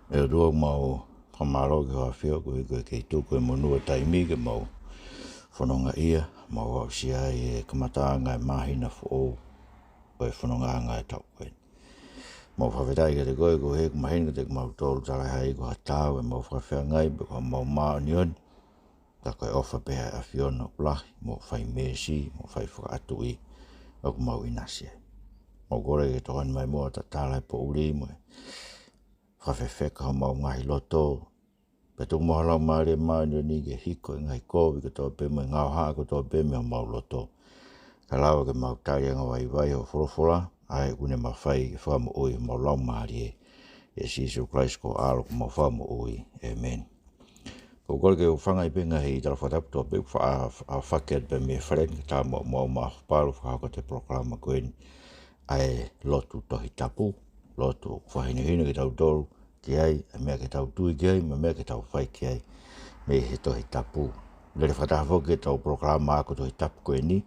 E rua mau whamaro ki hoa whio ko kei tūku e monua taimi ke mau whanonga ia, mau au sia e kamataanga e mahina fo o e whanonga anga e tau koe. Mau whawhetai ke te koe ko he kumahina te mau tōru tala hai ko hatau e mau whawhea ngai pe ko mau maa nion ta koe ofa peha a whiona ulahi mau whai mesi, mau whai whakaatu i o ku mau inasia. Mau kore ke tohani mai mua ta tala e po uri mo e whawhewheka mau ngahi loto. Petu mohalau maare maanyo ni ke hiko ngai kovi ke tō pe me ngau haa ko tō pe me mau loto. Ka lawa ke mau tari anga vai ho whorofora, ai kune ma whai ke whamu ui mau lau maari e Sisu Christ ko alo ko mau whamu ui. Amen. Ko kore ke whangai penga hei tala whatapu tō pe a whaket pe me wharen ke tā mau ma whaparu whakako te proklama koen ai lotu tohi tapu, lotu whahinihina ke tau toru, ki ai, a mea ke tau tui ki ai, ma mea ke tau whai ki ai, me he tohi tapu. Lere whataha ke tau proklama ako tohi tapu koe ni,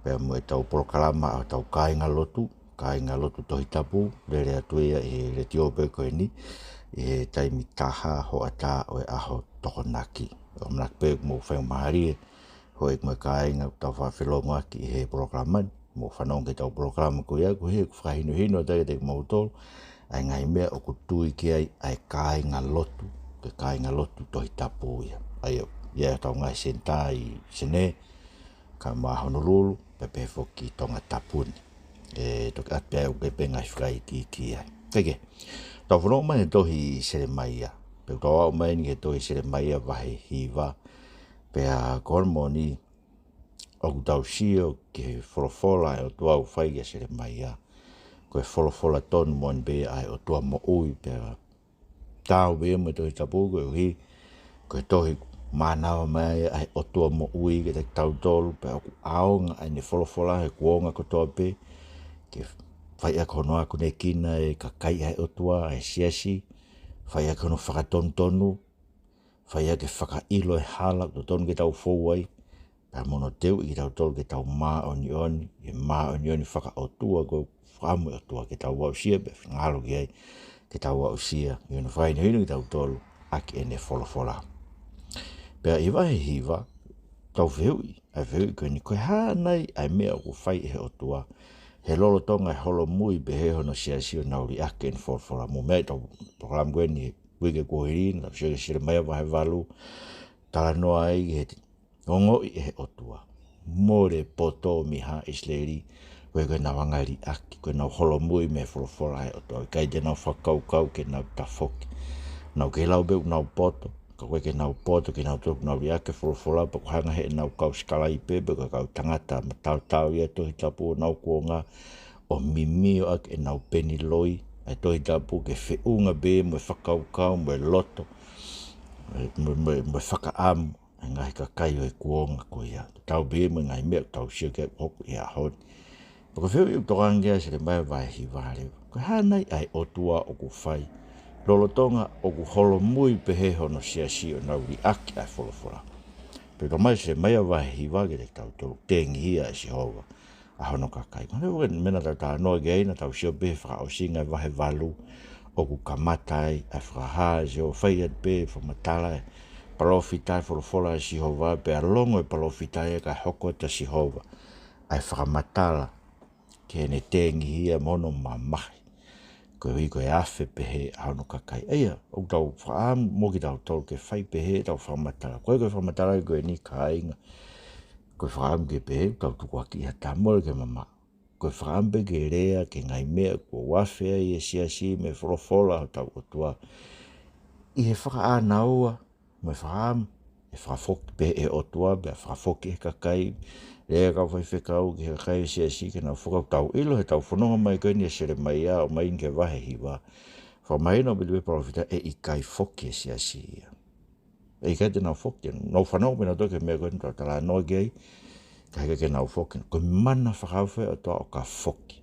pea mo e tau proklama a tau kāinga lotu tohi tapu, lere atuia e re tiope koe ni, e taimi taha ho ata o e aho toko naki. O mnak pe mo whaing mahari e, ho e kme kāinga tau whawhilonga ki he proklama ni, mo whanong ke tau proklama koe ia, ko he whahinuhino te te mautolo, ai ngai mea o kutui ki ai kāinga lotu, ke kāinga lotu tohi tapu ia. Ai ia tau ngai senta i sene, ka maa Honolulu, pepe foki tonga tapuni. E toki atpea uke pe ngai whai ki ai. Teke, tau whanong mai tohi Selemaia, pe tau au mai ni he tohi Selemaia vahe hiva, pea kormo ni o tau sio ki wholofola e Otua au whai ke Selemaia. Koe wholofola tonu mon be ai Otua mo ui pera. Tau be me tohi tapu koe uhi, koe tohi manawa mai ai Otua mo ui ke te tau tolu pe aku aonga ai ne wholofola he kuonga kotoa pe, ke whai a kono aku ne kina e kakai ai Otua ai Siasi, whai a kono whakatonu, whai a ke whakailo e hala to tonu ke tau fowai, pea mono teu i tau tolu ke tau maa onioni, e maa onioni whaka Otua koe whamu Otua ke tau wausia, pe ngalo ki ai ke tau wausia, i ono whai ni hinu ke tau tolu, aki e ne wholofola. Pea i wahe hiva, tau whiui, ai whiui koe ni koe haa nei, ai mea o whai e Otua, he lolo tonga e holo mui be he hono Siasi o nauri ake en wholofola, mo mea tau program koe ni wike kuhirin, tau sio ke Selemaia wahe walu, tala noa ai he ongo i he Otua. More poto miha isleri, koe koe na wangari aki, koe na holo mui me wholofola he Otua. Kai te nau whakaukau ke nau tafoki. Nau ke lau beu nau poto, ka koe ke nau poto ke nau toku nau riake wholofola, pa ko hanga he nau kau skala i pepe, ka kau tangata ma tau ia tohi tapu o nau kuonga, o mimio ak e nau peni loi, e tohi tapu ke whiunga be mo e whakaukau, mo e loto, mo e whakaamu, e ngai ka kai o e kuonga ko ia. Tau be mo ngai mea tau sio ke hoku i a honi. Ko whiu i tokangia Selemaia vai hiware. Ko hanai ai Otua o ku whai. Lolotonga o ku holo mui pehe hono Siasi o nauri aki ai wholofola. Pero mai Selemaia vai hiwage te tau tolu Tengihia e Sihova. A hono kakai. Kone uke mena tau tā noa geina tau sio pehe whaka o singa vahe valu o ku kamatai ai whakaha se o whaiat pehe whamatala e palofitai wholofola e Sihova pe a longo e palofitai e ka hoko ta Sihova ai whakamatala ke ne Tengihia mono mamahi. Koe hui koe awhi pehe hono kakai. Eia, o tau whaam mo ki tau tolu ke whai pehe tau whamatala. Koe whamatala koe ni kāinga. Koe whaam ke pehe tau tuku aki ha tamore ke mama. Koe whaam pe ke rea ke ngai mea kua wawhea i e Siasi me wholofola tau Otua. I he whaka anaua, me whaam, e whakafoki pehe e Otua, pe whakafoki e kakai, rea kau whai whekau ki he kai Siasi ke nau whakau tau ilo he tau whanonga mai koe ni e Selemaia o mai nke wahe hiwa. Whamaina o biliwe parofita e i kai foki e Siasi ia. E i kai te nau foki, nau whanonga pina toke mea koe ni tau tala noa gei, ka heke ke nau foki. Koe mana whakauwhe o toa o ka foki.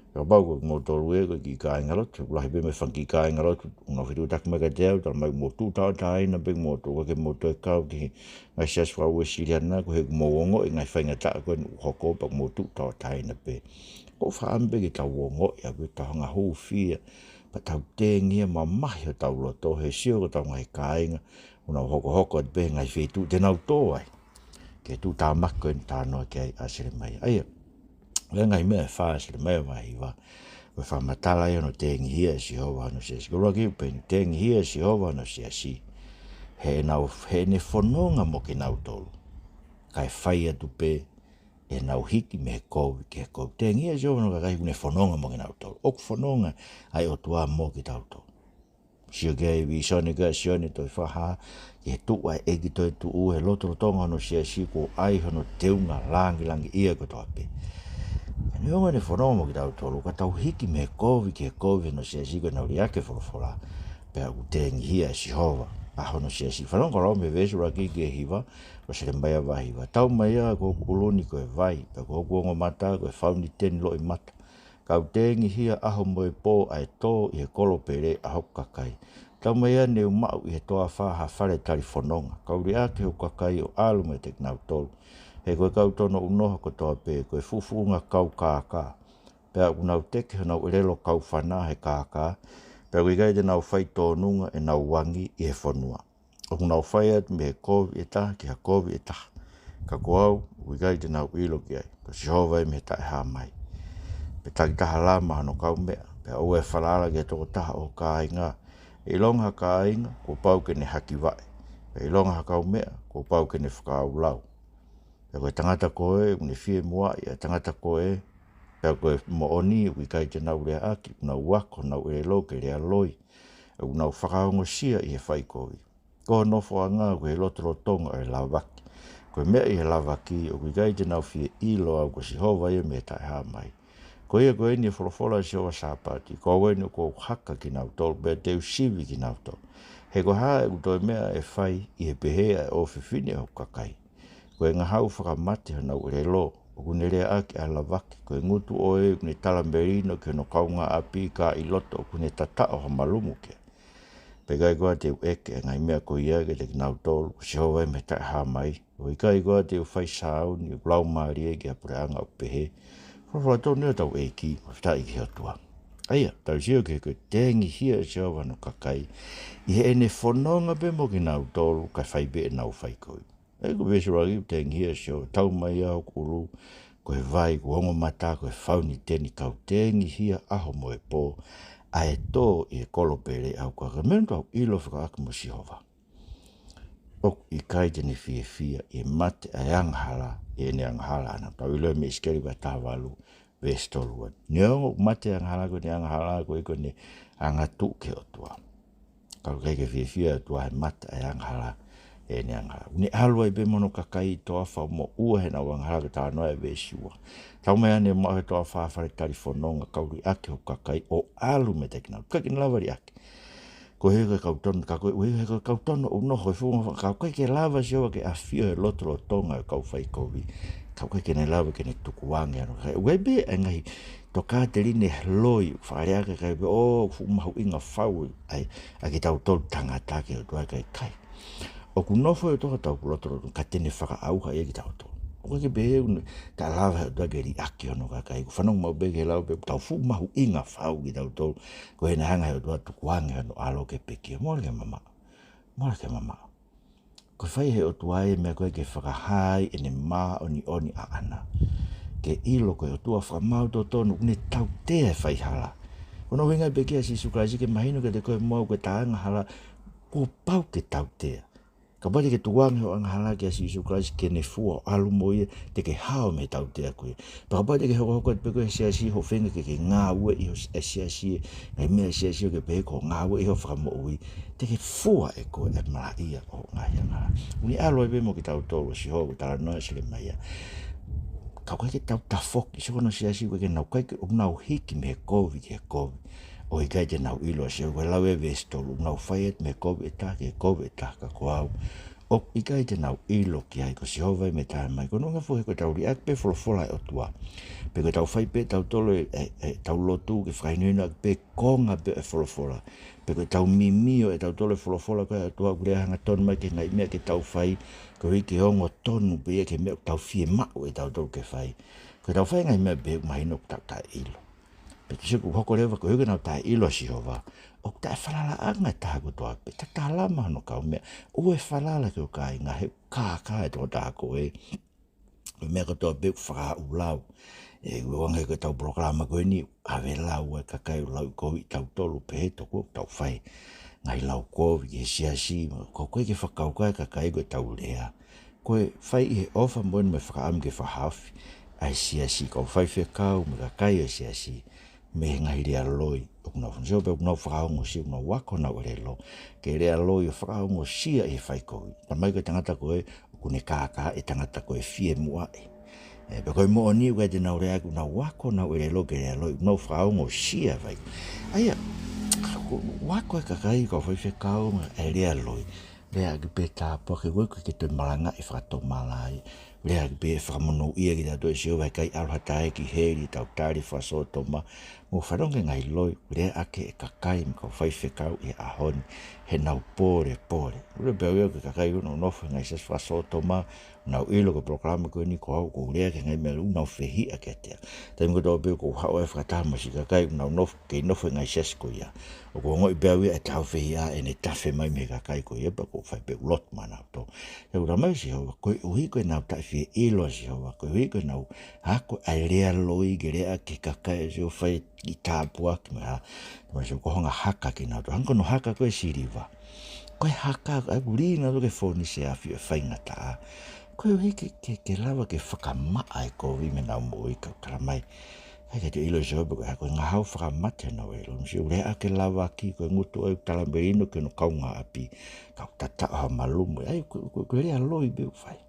Ka bau koe mō tolu e koe ki kāinga lotu, ulahi pe me whanki kāinga lotu, unga whitu tak mega teo, tala mai mō tū tau tāina pe mō tō koe mō tō e kau ki ngai sias whau e siriana, koe hek mō ongo i ngai whainga tā koe hoko pa mō tū tau tāina pe. Ko whaambe ki tau ongo ia koe tau hanga hou whia, pa tau Tengihia ma mahi o tau loto, he sio ko tau ngai kāinga, una hoko at be ngai whetu, tenau tō ai. Ke tu tā mako ni tā noa ki ai a Selemaia. Aia, le ngai mea whaa Selemaia wahi wa, koe wha matala ia no Tengihia si hova no Siasi. Ko roki upeni, Tengihia si hova no Siasi. He ne whanonga mo ki nau tolu. Kai whai atu pe, e nau hiki me he kovi ki he kovi. Tengihia si hova no ka kai ne whanonga mo ki nau tolu. Oku whanonga ai Otua mo ki tau tolu. Sio kei visone ka sione toi whaha, e tu ai egi toi tu u he loto tonga no Siasi ko ai hono teunga langi ia ko toa pe. Ni onga ne whanonga mo ki tau tolu, ka tau hiki me he kovi ki he kovi no Siasi ko nau riake wholofola. Pe aku Tengihia si hova. Aho no Siasi. Whanonga rau me vesu raki ki e hiwa, o Selemaia wahiwa. Tau mai a ko uloni ko e vai, pe ko kuongo mata ko e whauni teni lo i mata. Kau Tengihia aho mo e pō ai tō i he kolo pere aho kakai. Tau mai a neu mau i he toa whaha whare tari whanonga. Kau ri ake ho kakai o alu me te knau tolu. He koe kau tono unoha ko toa pe, koe fufunga kau kākā. Pe aku nau teke ho nau erelo kau whana he kākā. Pe koe kai te nau whai tōnunga e nau wangi i he whanua. Oku nau whai atu me he kovi e taha ki ha kovi e taha. Ka koau, koe kai te nau ilo ki ai. Ko si hova e me tae haa mai. Pe taki taha lama hano kau mea. Pe au e whalala ki toko taha o ka inga. E longa ka inga, ko pau ke ne haki wae. Pe e longa kau mea, ko pau ke ne whakau lau. Pe koe tangata koe, une fie mua i a tangata koe. Pe koe mo oni, ui kai te nau rea aki, nau wako, nau e lo ke rea loi. E nau whakaongo sia i he whaikovi. Ko nofo a ngā koe lotoro tonga e lawaki. Koe mea i he lawaki, o kui kai te nau fie ilo au ko si hova i me tae haa mai. Ko ia koe ni e wholofola si oa sāpati, ko awe ni ko haka ki nau tolu, bea te usivi ki nau tolu. He ko haa e utoi mea e whai i he pehea e o whiwhine o kakai. Ko e ngahau whakamate ho nau ere lo, o kune rea aki a lawaki, ko e ngutu o e kune talamerino ki no kaunga api ka i loto o kune tata o hamalumu ke. Pe kai koa te eke e ngai mea ko ia ke te ki nau tolu, si hova e me tae haa mai. O i kai koa te whai sāu ni o blau maari e ki a pureanga o pehe. Whawha tō nea tau eki, whawhitai ki Otua. Aia, tau sio ke koe Tengihia si hova no kakai. I he ene whanonga pe mo ki nau tolu, kai whaibe e nau whaikoi. E ko vesu ragi Tengihia si hova, tau mai au kuru, koe vai, ko hongo mata, koe whauni teni kau Tengihia aho mo e pō, a e tō i e kolo pere au kaka. Menu tau ilo whakaaki mo si hova. Ok, i kai tene fia, i mate a anghala, i ene anghala ana. Tau ilo e me iskeri wa tāwalu, vestoluan. Niongo mate anghala ko ne anghala ko i ko ne angatu ke Otua. Kau kai ke fia Otua he mate a anghala, e ne anghala. Uni alua i be mono kakai toa whau mo ua he na anghala ka tā noa e vesiua. Tau mea ane mo he toa whawhare tari whanonga kauri ake ho kakai o alu me te kinau. Kai kina lawari ake. Ko he kau tono, kau tono unoho, kau kai ke lava si oa ke a fio he lotoro tonga kau whai kovi. Kau kai ke ne lava ke ne tukuwange anu. Ue be e ngai, to ka te line loi, whareaka kai be, o fumahu inga whau, a ki tau tolu tangata ke o tua kai kai. O kunofo e toka tau lotoro, ka tene whaka auha e ki tau tolu. O kai ke be e, ka lava he o tua ke ri aki ono ka kai, whanong mau be ke lau be, tau fumahu inga whau ki tau tolu, ko he na hanga he o tua tukuwange anu alo ke peki. Mora ke mama. Ko whai he o tuai mea koe ke whakahai e ne maa oni a ana. Ke ilo koe o tua whakamau tō tonu, ne tau te e whai hala. Kono wingai peki a si sukaisi ke mahino ke te koe mau ke taanga hala, ko pau ke tau te. Ka pati ke tuwange o anghala ke a si sukaisi ke ne fua o alu mo ia, te ke hao me tau te a koe. Pa ka pati ke hoko te peko e siasi ho whenga ke ngā ue i ho siasi, ngai mea siasi o ke peko ngā ue i ho whakamo ui, te ke fua e koe e mara ia o ngai anghala. Uni alo e be mo ki tau tolo si ho, tala noa Selemaia. Kau kai ke tau tafoki, se kono siasi koe ke nau kai ke nau hiki me he kovi ke he kovi. O i kai te nau ilo se koe lau e vestolu, nau whaiet me kovi e tā ke kovi e tā ka koau. O i kai te nau ilo ki ai ko si hova me tā mai, kono ngā fuhe ko tau ri ak pe wholofola e Otua. Pe ko tau whai pe tau tolo tau lotu ke whainuina pe konga pe e wholofola. Pe ko tau mimio e tau tolo e wholofola ko e Otua kurea hanga tonu mai ke ngai mea ke tau whai, ko hiki hongo tonu pe e ke mea tau fie mau e tau tolo ke whai. Ko tau whai ngai mea pe mahino tau tā ilo. Pe te siku hoko rewa ko huke nau tae ilo si hova. O tae whalala anga taha kutoa pe. Ta tālama hano kau mea. Ue whalala ki o kai ngā he kākā e tō tāko e. Mea katoa pe whaka ulau. E wanga ko tau programa koe ni. Awe lau e kakai lau koe tau tolu pe he toko tau whai. Ngai lau koe ki he siasi. Ko koe ke whakau kai kakai koe tau lea. Koe whai i he ofa mwene me whakaam ke whahafi. Ai siasi kau whai whiakau me kakai o siasi. Me ngai rea loi. Okuna whanseo pe okuna whakaongo si okuna wako na ure lo. Ke rea loi o whakaongo sia i he whai koe. Tamai koe tangata koe okune kākā e tangata koe fie mua e. Pe koe mo ni koe te nau rea kuna wako na ure lo ke rea loi. Okuna whakaongo sia whai. Aia, wako e kakai kau whai whiakau me e rea loi. Rea ki pe tāpua ke koe ke te malanga i whakato malai. Rea ki pe whakamono ia ki tātou e sio vai kai aluhatae ki heri tau tāri whaso toma. Mo wharonge ngai loi, rea ake e kakai me kau whai whiakau i ahoni. He nau pore. Ure bea ua ke kakai unau nofu ngai sas whaso toma. Nau ilo ko programa koe ni ko au ko rea ke ngai mea unau whehia ke atea. Taimi ko tau bea ko hao e whakatama si kakai unau nofu ke nofu ngai sas ko ia. O ko ngoi bea ua e tau whehia e ne tawhi mai me kakai ko ia pa ko whai pe ulot mana to. E ura mai si hau, koe uhi koe nau tai whi ilo si hau, koe uhi koe nau hako ai rea loi ke rea ke kakai si o whai i tāpua ki mea. Tama si o kohonga haka ki nau to. Hanko no haka koe siriwa. Koe haka, ai uri nga to ke whoni se awhi e whai ngata. Koe uhi ke lawa ke whakamaa e koe me nau mo i kau tala mai. Hei te ilo si hau, koe hako ngā hau whakamate nau e lo. Si rea ke lawa ki koe ngutu au tala merino ke no kaunga api. Kau tata ha malumu. Ai koe rea loi beu whai.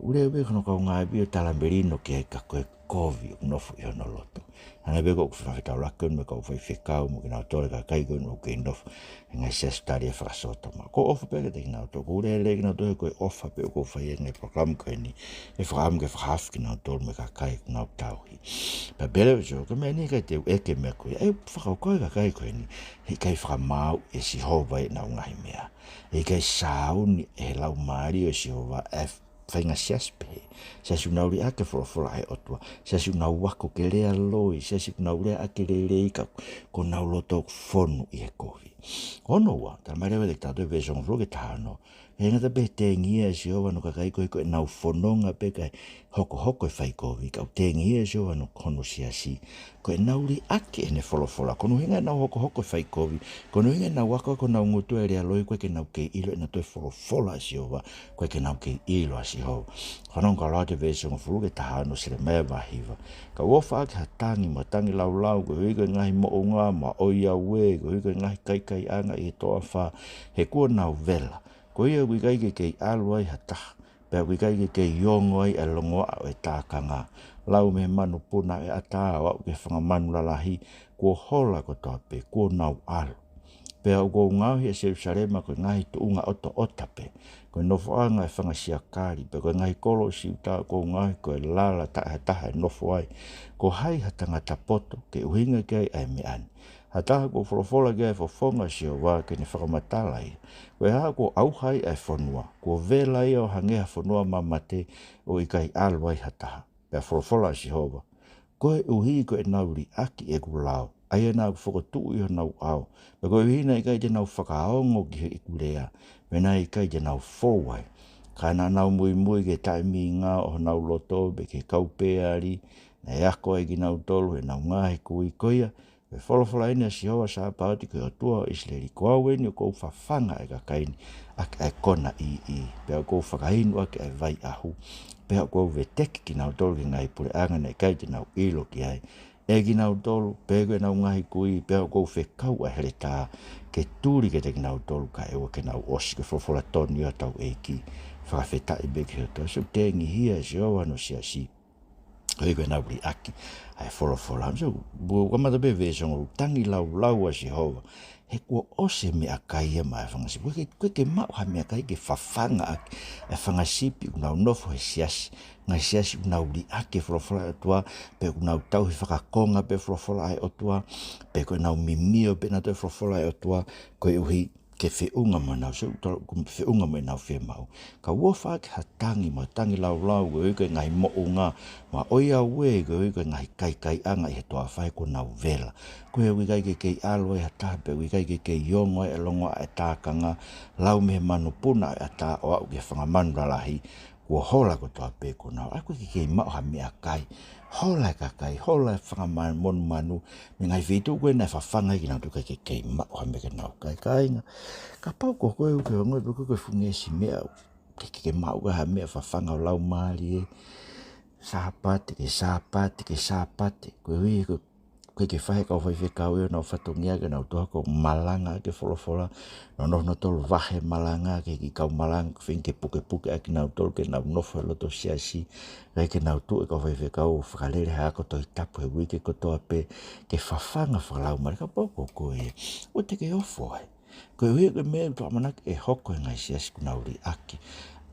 Ure ue kono kau ngā api o tala merino ke ka koe kovi o nofu i hono loto. Hana beko ku whawhetau lakon me kau whai whikau mo ki nau tore ka kai koe no ke nofu. E ngai sestari e whakasoto ma. Ko ofa peke te ki nau tō. Ko ure le ki nau tō koe ofa pe o ko whai e ngai program koe ni. E whakaam ke whakahaf ki nau tōru me ka kai ku nau tauhi. Pa bere o sio, ka mea ni kai te eke mea koe. E whakau koe ka kai koe ni. He kai whakamau e si hova e nau ngahi mea. E kai sauni e lau maari o si hova e whainga siasi pehe. Siasi unauri ake whorofora e Otua. Siasi unau wako ke rea loi. Siasi unau rea ake rei ka ko nau loto whonu i he kohi. Hono wa, tala mai rewa te tātou e vesonga whuru ke tāno. E ngata pe Tengihia e si hova no ka kai koe koe nau whanonga pe kai hoko e whai kohi. Kau Tengihia e si hova no hono siasi. Koe nauri ake e ne whorofora. Kono hinga nau hoko e whai kohi. Kono hinga nau wako ko nau ngutu e rea loi koe ke nau ke ilo e na toi whorofora e si hova. Koe ke nau ke ilo a si hova. Hanong ka rā te vesonga whuru ke tahano Selemaia wahiwa. Ka uofa ake hatangi ma tangi lau ko hui koe ngahi mo o ngā ma oia ue ko hui koe ngahi kai anga i he toa wha he kua nau vela. Ko ia kui kai ke kei aluai hataha. Pea kui kai ke kei yongo ai e longoa o e tākanga. Lau me manu puna e ataa o ke whangamanu lalahi. Kua hola ko toa pe, kua nau alu. Pea uko ngauhi e Jerusalema ko ngahi tuunga otape. Ko nofo anga e whangasia kari. Pea ko ngahi kolo si uta ko ngauhi ko e lala taha e nofo ai. Ko hai hatanga tapoto ke uhinga kei ai me ani. Hataha ko whorofola kia e whofonga si o wā ke ne whakamatala i. Ko e haa ko auhai e whonua. Ko vela i o hangea whonua mamate o i kai alwai hataha. Pea whorofola si hova. Ko e uhi ko e nauri aki e ku lao. Ai e nau whakotuu i o nau au. Pea ko e hina i kai te nau whakaongo ki he ikurea. Mena i kai te nau fōwai. Kana nau mui ke taimi ngā o nau loto be ke kaupeari. Na e ako e ki nau tolu e nau ngahe kui koia. Pe wholofola ina si hoa sa pauti ko Otua o Isleri. Ko au eni o kou whawhanga e kakaini. Ake e kona i. Pea kou whakahinu ake e vai ahu. Pea kou ve teki ki nau tolu ki ngai pure angana e kai te nau ilo ki ai. E ki nau tolu, pea koe nau ngahi kui, pea kou whekau a hele tā. Ke tūri ke te ki nau tolu ka ewa ke nau osi ke wholofola toni o tau eiki. Whakawhetai beki o tau. So Tengihia e si hoa no Siasi. Hoi koe nau ri aki, ai wholofola. So, kamata pe vesonga, tangi lau a si hova. He kua ose me a kai e mai whangasipi. Koe ke mau ha me a kai ke whawhanga aki. E whangasipi unau nofo he siasi. Ngai siasi unau ri aki wholofola e Otua. Pe unau tau he whakakonga pe wholofola e Otua. Pe koe nau mimio pe na toi wholofola e Otua. Koe uhi ke whiunga mo nau se utolo kum whiunga mo nau whi mau. Ka uofa ke hatangi mo tangi lau ke uke ngai mo unga ma oia ue ke uke ngai kai anga i he toa whai ko nau vela. Ko he wikai ke kei alo e hatape, wikai ke kei yongo e longo e tākanga lau me manu puna e ata o au ke whangamanu ralahi kua hola ko toa pe ko nau. Aku ke kei mao ha mea kai. Hola ka kai, hola whangamanu monu manu. Me ngai whitu koe nei whawhanga ki nau tuka ke kei mao ha mea ke nau kai kai nga. Ka pau ko koe uke o ngoi koe fungesi mea ke mao ka ha mea whawhanga o lau maari e. Sāpate ke sāpate. Koe hui koe ke whahe kau whai whekau eo nau whatongia ke nau toha ko malanga ke wholofola. No tolu wahe malanga ke ki kau malanga whin ke puke ake nau tolu ke nau nofo e loto siasi. Rai ke nau tu e kau whai whekau whakalere haa koto i tapu he wike kotoa pe ke whawhanga whakalau mara ka poko koe. O te ke ofo hai. Koe hui koe mea toa manake e hoko e ngai siasi ku nau ri ake.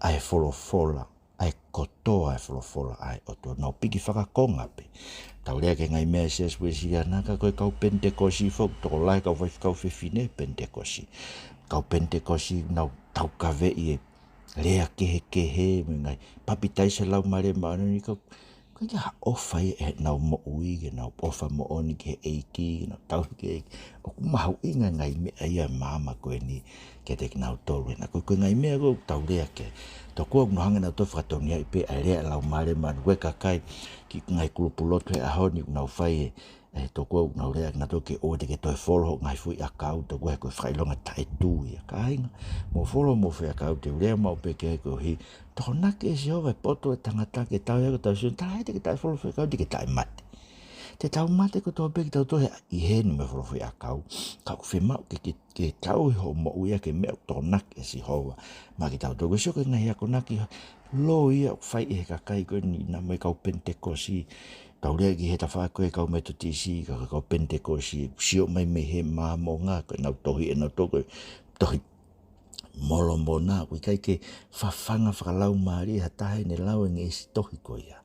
Ai wholofola. Ai kotoa e wholofola ai otua. Nau piki whakakonga pe. Tau rea ke ngai mea sias wesi anaka koe kau pentekosi fok. Toko lai kau whiwhine pentekosi. Kau pentekosi nau tau kawe i e rea kehe me ngai. Papitai se lau mare maano ni kau. Koe kia ofa i e nau mo ui ke nau ofa mo oni ke eiki. Nau tau ke eiki. O kumahau inga ngai mea ia mama koe ni ke te ki nau tolu. Koe ngai mea koe tau rea ke. Tau kua kuno hanga nau tau whakatonia i pe a rea lau mare maano. Koe kakai ki ngai kulupuloto e ahoni nau whai e toko nau rea na toke o te ke toi folo ngai fui a kau to koe koe whailonga tae tui a kainga mo folo mo whi a kau te rea mau pe ke ko hi toko nake e si hova e poto e tangata ke tau ea ko tau siun tae te ke tae folo whi a kau te ke tae mate te tau mate ko tau pe ke tau tohe i heni me folo whi a kau kau whi mau ke tau i ho mo uia ke mea toko nake e si hova ma ke tau toko sio ke ngai ako nake lo ia whai e kakai koe ni na me kau pentekosi tau rea ki he ta wha koe kau me to tisi ka kau pentekosi sio mai me he maa mo ngā koe nau tohi e nau toko tohi molo mo nā koe kai ke whawhanga whakalau maari ha tahe ne lau e ngesi tohi koe ia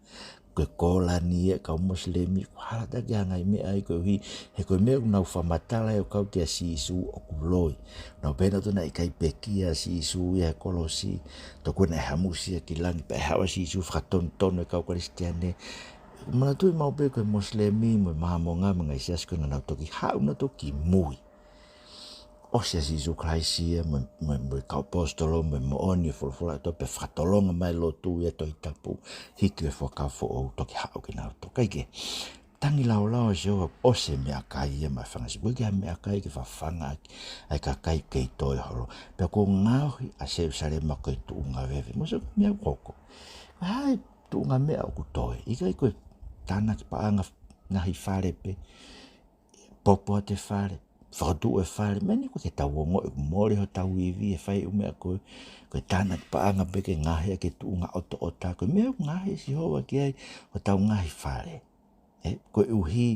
koe kola ni e kau moslemi whala taki hangai me ai koe hui he koe mea nau whamatala e o kau tia si isu o kuloi nau pēna tuna i kai pekia si isu ia kolosi to koe na e hamusi e ki langi pe hawa si isu whakatono e kau kristiane mana tui mau pe koe moslemi mo mahamonga mga isias koe na nau toki hau na toki mui o sia si isu kraisia mo kau postolo mo oni e fulfula to pe whakatolonga mai lo tu e to i tapu hiki e whakafo o toki hau ki nau to kai ke tangi lau e sio o se mea kai e mai whangasi koe ki ha mea kai ki whawhanga ai ka kai kei toi holo pe ko ngauhi a se usare ma koe tu unga veve mo se mea koko hai tu unga mea o kutoi i kai koe tana ki paanga ngahi whare pe popo te whare whakatu e whare meni koe ke tau o ngoi mori ho tau iwi e whai umea koe koe tana ki paanga pe ke ngahi a ke tu unga ota koe mea ngahi si hoa ki ai o tau ngahi whare koe uhi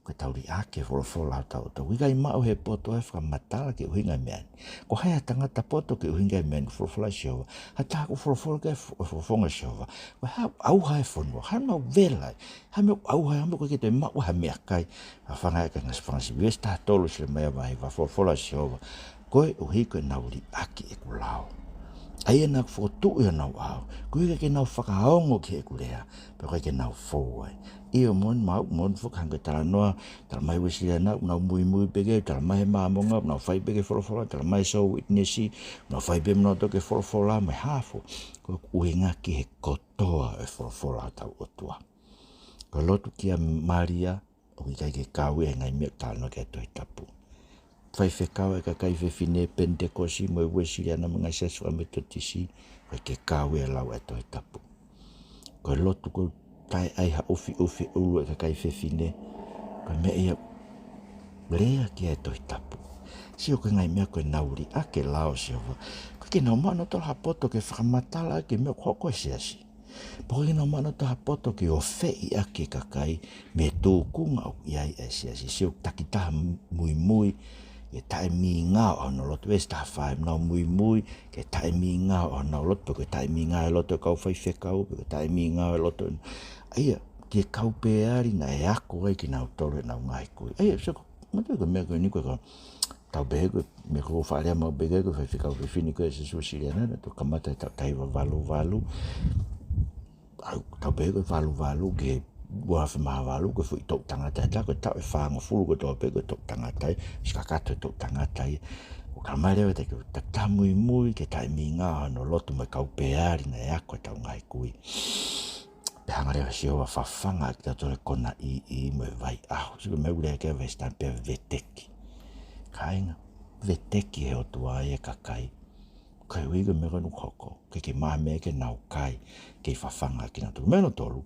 koe tau ri ake wholofola tau tau wikai mau he poto e whakamatala ke uhi ngai meani ko hai a tangata poto ke uhi ngai meani wholofola si hoa hata ko wholofola ke wholofonga si hoa koe hau au hai whonua hai mau velai hai mau au hai amo koe ke toi mau ha mea kai a whangai ka ngas whangasi westa tolu Selemaia mai wa wholofola si hoa koe uhi koe nau ri ake e kulao ai e nak fotu e nau au koe ke nau whakaongo ki e kulea pe koe ke nau fōai ia mon fuk hanga tala noa tala mai wesi ana nau mui pege tala mai mamonga nau fai pege wholofola tala mai so witnessi nau fai pege mno toke wholofola mai hafo koe uinga ki he kotoa e wholofola tau Otua ko lotu kia Maria o kai ke kawe ngai mea tala no ke toi tapu fai whekau e kakai whewhine pentekosi mo e wesi ana mga sesu a metotisi koe ke kawe lau e toi tapu koe lotu ko tai ai ha ofi ulu e kakai whewhine koe mea ia lea ki e toi tapu si o koe ngai mea koe nauri ake lao si ova koe ke nau mana tola hapoto ke whakamatala ke mea koko e siasi po koe nau mana tola hapoto ke o whei ake kakai me tūkunga o iai e siasi si o takitaha mui ke tae mi ngā o no loto e sta whae nau mui ke tae mi ngā o no loto ke tae mi ngā e loto kau whai whekau ke tae mi ngā e loto aia ke kau peari na e ako ai ki nau tore nau ngai koe aia so matu ko mea koe ni koe tau behe me ko whaarea mau behe ko whiwhikau whiwhini ko e se suasiriana to kamata tau taiwa valu tau behe ko valu ke wafi maha valu ko fui tau tangata e tako tau e whaanga fulu ko tau behe ko tau tangata e skakato tau tangata e o ka mai rewa te tamui mui ke tai mi ngā no lotu mai kau peari na e ako e tau ngai kui pe hanga rewa si hoa whawhanga ki tau kona i mo e vai ahu siko me ure ke vestan pe veteki kainga veteki he Otua e kakai kai uiga me kanu hoko ke maha me ke nau kai ke whawhanga ki na turu meno tolu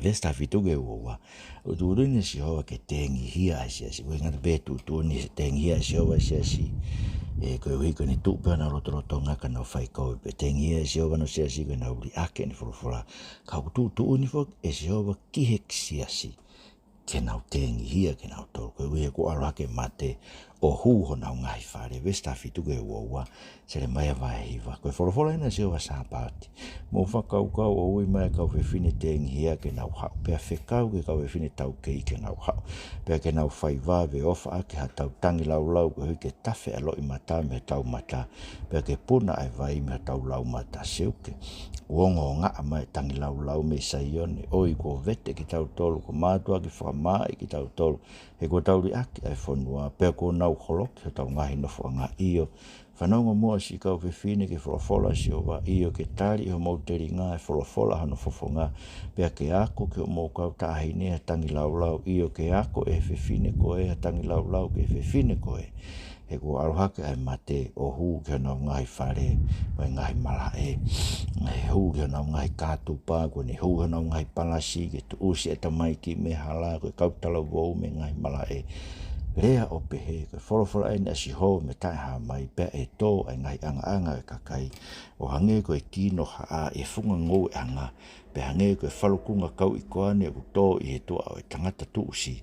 Vesta fituge uwa. Uturine si hoa ke Tengihia a Siasi. Ue ngata betu tuoni se Tengihia si hoa Siasi. E koe uiko ni tupe na roto ngaka na whai koe. Pe Tengihia si hoa no Siasi koe na uri ake ni whurufura. Kau tuuni fok e si hoa kihek Siasi. Ke nau Tengihia ke nau tolu. Koe uia ko aroake mate o huho nau ngai whare. Vesta fituge uwa. Selemaia vai hiva. Koe whurufura ina si hoa sāpati. Mo whakau o ui mai kau whiwhine Tengihia ke nau hau. Pea whekau ke kau whiwhine tau kei ke nau hau. Pea ke nau whaiva ve ofa ake ha tau tangi lau ko hui ke tawhi alo i mata me tau mata. Pea ke puna ai vai me tau lau mata seuke. Uongo ngā mai tangi lau me saione. Oi ko vete ki tau tolu. Ko mātua ki whakamai ki tau tolu. He ko tau ri ake ai whanua. Pea ko nau holoki ha tau ngahi nofo ngā iyo. Whanonga mua si kau whiwhine ke wholofola si o wa iyo ke tari ho mau teri ngā e wholofola hano fofonga. Pea ke ako ke o mau kau tahine ha tangi lau iyo ke ako e whiwhine koe ha tangi lau ke whiwhine koe. He ko arohake ai mate o huu ke nau ngai whare mai ngai mala e. He huu ke nau ngai kātupa ko ni huu ke nau ngai palasi ke tu usi e tamai ki me hala ko kautala wou me ngai mala e. Rea o pehe, koe whorowhora e na si ho me tai ha mai pea e tō ai ngai anga e kakai. O hange koe kino haa e whunga ngō e anga. Pea hange koe whalukunga kau i koane o tō i he tua o e tangata tuusi.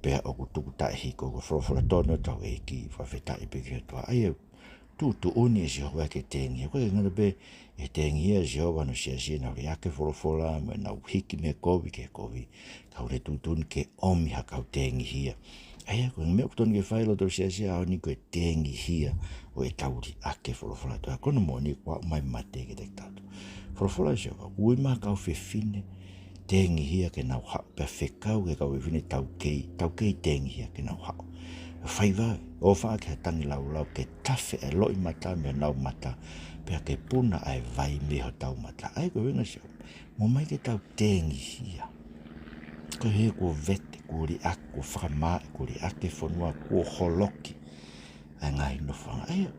Pea o kutuku tai hiko ko whorowhora tōna tau e ki whawheta i peke tua. Ai au tu uni e si hoa ke Tengihia. Koe ngana be e Tengihia si hoa no Siasi na uri ake whorowhora me na uhiki me kovi ke kovi. Kau re tutuni ke omi ha kau Tengihia. Ai ko me ko toni ke failo to Siasi a ni ko Tengihia o e tauri ake whorowhora toa. Kono mo ni kwa mai mate ke te tatu. Whorowhora si hoa ui ma kau whiwhine Tengihia ke nau hau. Pea whekau ke kau whiwhine tau kei Tengihia ke nau hau. Whaiva o wha ke tangi lau ke tawhi e loi mata me nau mata. Pea ke puna ai vai me ho tau mata. Ai ko winga si hoa. Mo mai ke tau Tengihia. Ko he ko vete, ko ri ako, whakamai, ko ri ake whanua, ko holoki. Ai ngai no whanga. Ai,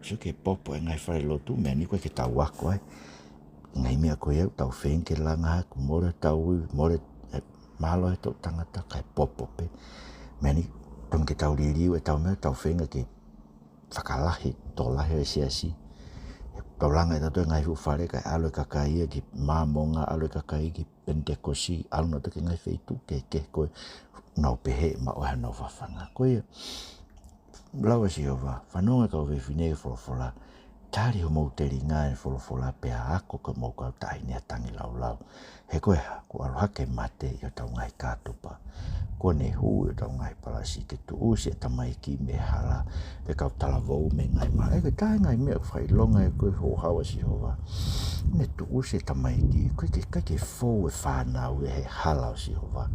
so ke popo e ngai whare lotu, mea ni koe ke tau wako ai. Ngai mea koe au, tau whenke langa, ko more tau ui, more malo e tau tangata, kai popo pe. Mea ni, tong ke tau ririu e tau mea, tau whenga ke whakalahi, tō lahi e Siasi. Tau langa e tatu e ngai whare, kai alo e kakai ki māmonga, alo e kakai ki Pentekosi, alo na toke ngai wheitu, ke koe nau pehe ma oha nau whawhanga. Koe, lawa si hova, whanonga kau whiwhine ke whorowhora, tari ho mau teri ngā e whorowhora pea ako ka mau kau tahine a tangi lau. He koe ha, ko arohake mate i o tau ngai kātupa. Ko ne hu i o tau ngai palasi ke tu usi e tamai ki me hala, pe kau talavou me ngai ma. Eke tae ngai mea whailonga e koe ho hawa si hova. Ne tu usi e tamai ki, koe ke fōu e whanau e he hala o si hova.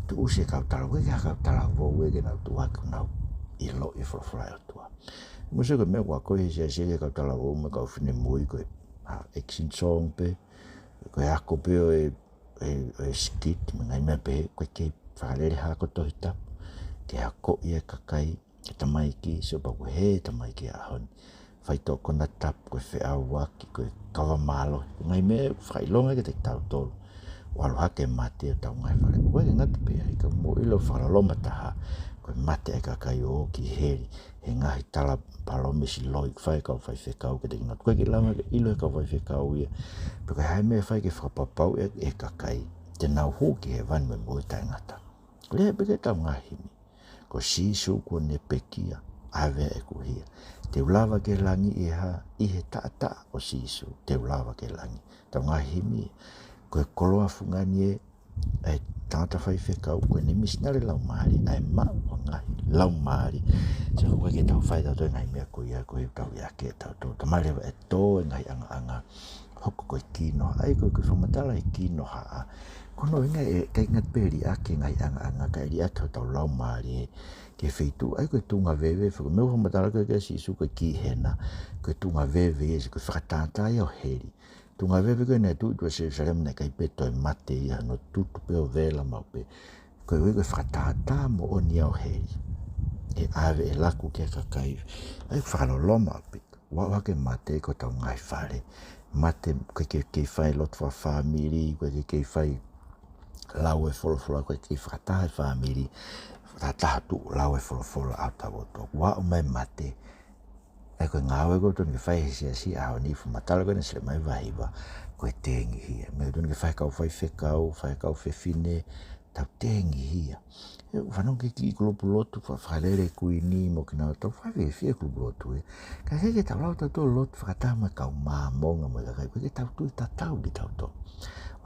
Tu usi e kau talavou, eke kau talavou eke nau tu haku nau i lo i whorowhora e o tua. Musa koe mea kua koe he Siasi eke kau talavou me kau whine mui koe action song pe. Koe ako pe o e skit, me ngai mea pe koe ke whakarere hako tohi tapu. Ke hako i e kakai, ke tamai ki, so pa koe he tamai ki a honi. Whaito kona tapu, koe wheau waki, koe kawa malo. Ngai mea whailonga ke te tau tolu. Walohake mate o tau ngai whare. Koe ke ngata pe ai, ka mo ilo whalaloma taha. Koe mate e kakai o ki heri. He ngahi tala palome si loi whai kau whai whekau ke te ngata. Koe ke lama ke ilo e kau whai whekau ia. Pe koe hai mea whai ke whakapapau e kakai. Te nau hoki he vanu e mui tai ngata. Lea peke tau ngahimi. Ko sisu ko ne pekia. Ave e kuhia. Te ulawa ke langi i he ta o sisu. Te ulawa ke langi. Tau ngahimi. Koe koloa fungani e ai tangata whaiwhekau koe ni misinare lau maari ai mau ngai lau maari se koe ke tau whai tau toi ngai mea koe ia koe tau ia ke tau tau tamarewa e tō e ngai anga hoko koe kino ai koe koe whamatala e kino haa kono inga e kai ngat peri ake ngai anga kai ri ake tau lau maari ke wheitu ai koe tunga vewe whako meu whamatala koe kia si isu koe ki hena koe tunga vewe e koe whakatātai au heri tunga vewe koe nei tu se sarem nei kai peto e mate ia no tutu peo vela mau pe koe koe whakatātā mo o ni au heri e ave e laku kia kakai ai whakaloloma pe wake mate ko tau ngai whare mate koe ke whai lot for family koe ke whai lau e wholawhola koe ke whakatahe family tatatu lau e wholawhola au tau to wa o mai mate ai koe ngāwe koe tonu ke whai Siasi aho ni whamatala koe na Selemaia wahiwa koe Tengihia me tonu ke whai kau whai kau whewhine tau Tengihia whanau ke ki klubu lotu whakarere kui ni mo ki nao tau whawe fia klubu lotu ka ke tau lau tau tō lotu whakatama kau māmonga mo ka kai koe ke tau tui tatau ki tau tō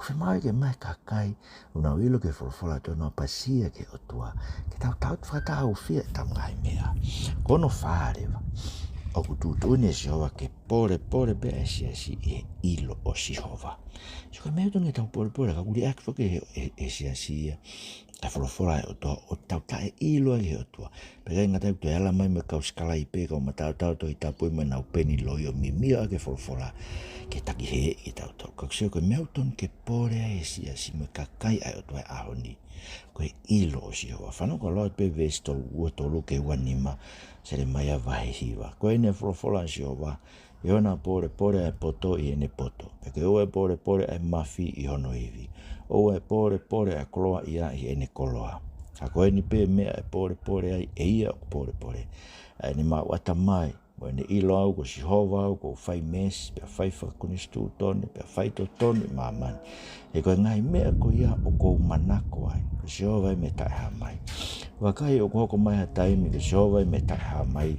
whemau ke mai kakai unau ilo ke wholawhola tō no pasia ke Otua ke tau whakatau fia tau ngai mea kono wharewa o kututu ne Jehova ke pore be e Siasi e ilo o Jehova. So ka mea tonu e tau pore ka kuri ak whake e Siasi ka wholawhola e o tau ta e ilo e Otua. Peka inga tau te ala mai me kau skala i pe kau matau tau to i tapu i nau peni loi o mimia a ke wholawhola ke taki he i tau tau. Ka kusio ka mea tonu ke pore e Siasi me kakai ai Otua e ahoni. Koe ilo o Jehova. Whanau ka loa pe vesto ua tolu ke wanima Selemaia wahihiwa. Koe ne wholawhola Jehova. E ona pore ai poto i ene poto. Peke o e pore ai mafi i hono iwi. O e pore ai koloa ia i ene koloa. A koe ni pe mea e pore ai e ia o pore. Ai ni maa wata mai. Mo ene ilo au ko Jehova au ko whai mes. Pea whai whakunistu tone. Pea whai to tone mamani. E koe ngai mea ko ia o kou manako ai. Ko Jehova i me tae ha mai. Wakai o koko mai ha taimi ko Jehova i me tae ha mai.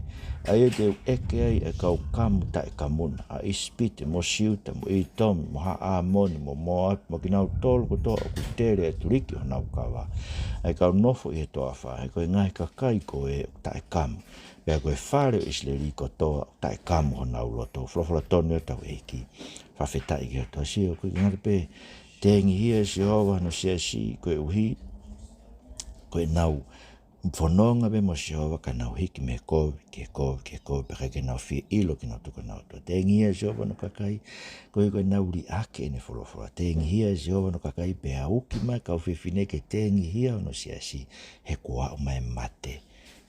Ai e te eke ai e kau kamu tae kamuna. A ispite mo siuta mo i tomi mo ha a moni mo moa mo kinau tolu ko toa o kutere e turiki o nau kawa. Ai kau nofo i e toa wha. Ai koe ngai kakai ko e tae kamu. Pea koe whare o Isleri ko toa tae kamu o nau loto. Whlawhala tonu o tau eiki. Whawhetai ki o toa sio. Koe ngata pe Tengihia Jehova no Siasi koe uhi. Koe nau whanonga be mo Jehova ka nau hiki me kovi, ke kovi, peka ke nau fia ilo ki nau tuka nau toa. Tengihia Jehova no kakai, koe nau ri ake ene wholawhola. Tengihia Jehova no kakai, pe auki mai kau whiwhine ke Tengihia no Siasi, he kua o mai mate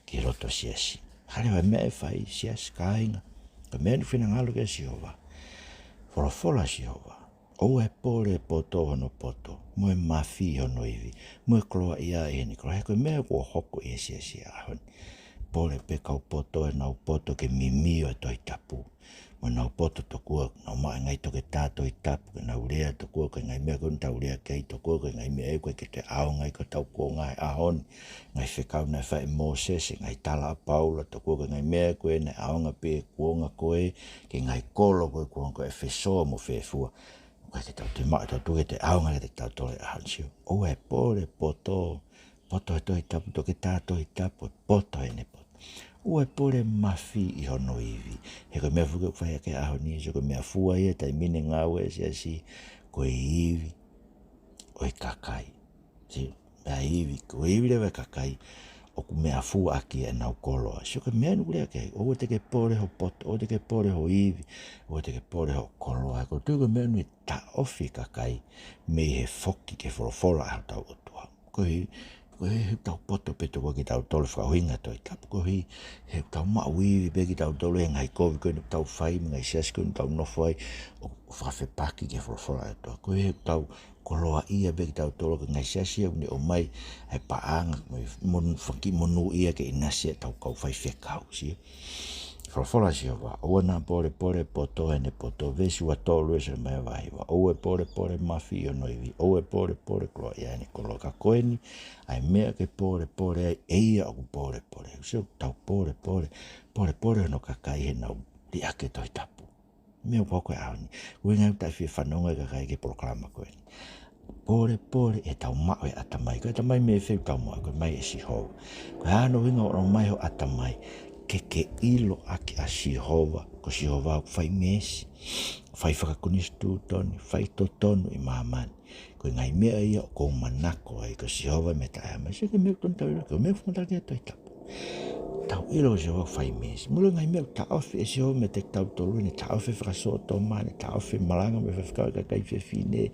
ki roto Siasi. Hare wai mea e whai Siasi ka inga, ka mea ni whina ngalo ke Jehova. Wholawhola Jehova. O e pore poto hono poto, mo e mafi hono iwi, mo e kloa ia e ni kloa, he koe mea kua hoko e Siasi ahon. Pore pe kau poto e nau poto ke mimio e toi tapu. Mo nau poto to kua, nau maa ngai toke tāto i tapu, ke nau rea to kua, ke ngai mea kua tau rea kei to kua, ke ngai mea e koe ke te ao ngai ko tau kua ngai ahon. Ngai whekau nai whae Moses, ngai tala a Paula, to kua ke ngai mea koe, nai aonga pe kuonga koe, ke ngai kolo koe kuonga koe whesoa mo whefua. Koe ke tau te maa tau tuke te aonga ke te tau tole ahansio. O e pore poto e toi tapu, toke tāto i tapu, poto e ne poto. O e pore mafi i hono iwi. He koe mea fuke whai ake aho ni, so koe mea fua ia, tai mine ngāwe Siasi, koe iwi, o e kakai. Si, mea iwi, koe iwi lewe kakai, o ku mea fua aki e nau koloa. So koe mea nukule ake, o te ke pore ho poto, o te ke pore ho iwi, o te ke pore ho koloa. Ko tuko mea nui ta ofi kakai, me he foki ke wholawhola aho tau Otua. Koe he tau poto peto koe ki tau tole whakahuinga toi tapu. Koe he tau mau iwi pe ki tau tole e ngai kovi koe tau whai, ngai Siasi koe tau nofo ai, o whawhepaki ke wholawhola aho toa. Koe he tau koloa ia pe ki tau tole ke ngai Siasi au ni o mai, he paanga, whaki monu ia ke inasi e tau kau whai whekau, si. Wholawhola Jehova, o na pore poto e ne poto, vesi wa tolu e Selemaia wahiwa, o e pore mafi o noiwi, o e pore kloa ia e ne koloa ka koeni, ai mea ke pore ai eia o pore, usio tau pore no kakai he nau li ake toi tapu. Mea koko e aoni, ue ngai tai fia whanonga kakai ke proklama koeni. pore e tau mao e atamai. Ko atamai me wheu tau moa, ko mai e si hou. Ko hano hinga o mai ho atamai, ke ilo ake a si hova, ko si hova au whai mesi. Whai whakakunis tū tonu, whai to tonu i mahamani. Ko ngai mea ia o kou manako ai, ko si hova me tae ama. Se ke meu tonu tau ilo, ko meu whamataki a toi tapu. Tau ilo si hova whai mesi. Mula ngai meu ta ofi e si hova me te tau tolu, ne ta ofi whakasoa tō mane, ta ofi malanga me whakau ka kai whine,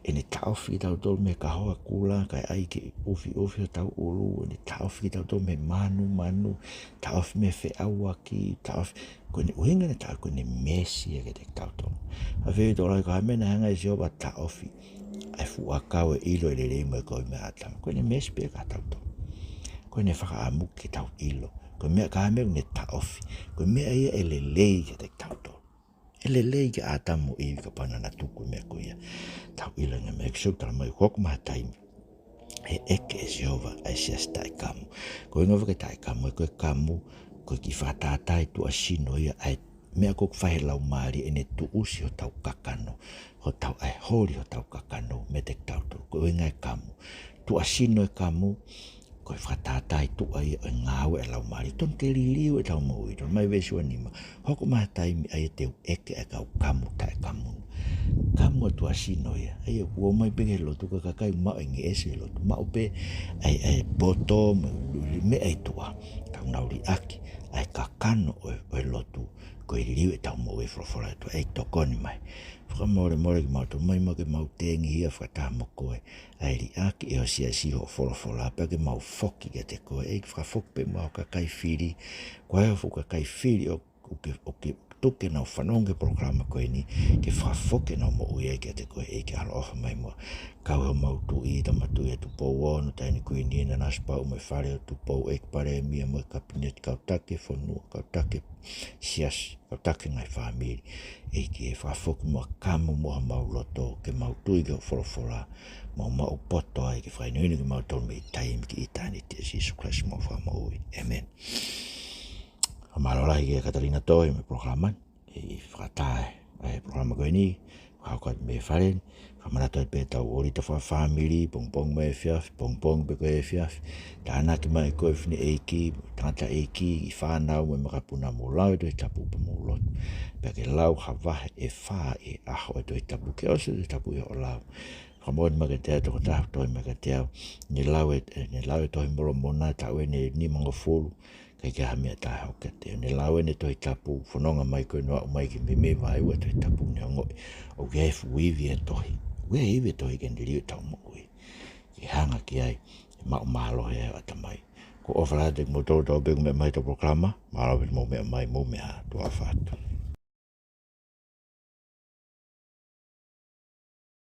e ne ta ofi tau tolu me ka hoa kula, kai ai ke ufi o tau ulu, ne ta ofi tau tolu me manu, ta ofi me whe aua ki, ta ofi, ko ne uhinga ne tau, ko ne mesi e ke te tau tolu. A whewhi tō lai ko hamena hanga e si hova ta ofi, ai fu akau e ilo e le rei mo e koi me atama, ko ne mesi pe ka tau tolu. Ko ne whakaamu ke tau ilo, ko mea ka hameu ne ta ofi, ko mea ia e le lei ke te tau tolu. E le lei ke atamu i ka panana tuku mea ko ia. Tau ilo nga mea kisau tala mai koku maha taimi. E eke e Jehova ai siasi tae kamu. Ko inga wake tae kamu e koe kamu, koe ki whatatai tu asino ia ai mea koku whahe lau maari e ne tu usi o tau kakano. Ho tau ai hori o tau kakano me te tau tolu. Ko inga e kamu. Tu asino e kamu, koe whatatai tu ai e ngāwe e lau maari. Ton te liliu e tau maui. Ton mai vesua nima. Hoko maha taimi ai e teu eke e kau kamu tae kamu. Kamu tu asino ia. Ai e kua mai pege lotu ka kakai mao e nge ese lotu. Mao pe ai boto me ai tua. Kau nauri aki. Ai kakano o lotu. Ko i liu e tau maui frofora e tu. Ai tokoni mai. Whakamore ki mau tu mai ke mau Tengihia whakataha mo koe. Ai ri aki e o Siasi ho frofora. Pea ke mau foki ke te koe. Ei whakafoki pe mau kakai whiri. Koe hau kakai whiri o ke tuke nau whanonge programa koe ni ke whafoke nau mo ui ke te koe e ke alo ofa mai mua kau hau mau tu i ta matu e tu pou ono taini koe ni na naspau me whare o tu pou e pare mia mo kabinet kau take whanua kau take siasi kau take ngai whamiri e ke whafoke mua kamu mua mau loto ke mau tu i ke whorofora mau poto ai ke whainoini ke mau tolu me i taimi ki i tani te Jesus Christ mo whamau ui. Amen. Amalola i Katarina toi me programa e whakatae e programa koe ni whakakat me wharen whamanato e pe tau ori ta whamiri pongpong me whiaf pongpong pe koe whiaf ta anaki mai koe whine eiki tangata eiki i whanau me makapuna mo lau e toi tapu pa mo lot pe ke lau hawahe e wha e aho e toi tapu ke osu e tapu e o lau Kamon magatea toko tahu toi magatea ni lau e toi moro mona tau e ni mango fulu kai ke hamia tae hau kete. Ne lawe ne toi tapu, whanonga mai koe noa o mai ki me vai ua toi tapu ne ongo. O ke hefu uivi e tohi. Ue hivi e tohi kende liu tau mo ui. Ki hanga ki ai, mao malo he ata mai. Ko ofala te mo tau tau bengu me mai to programa, malo me mai mo mea tua whatu.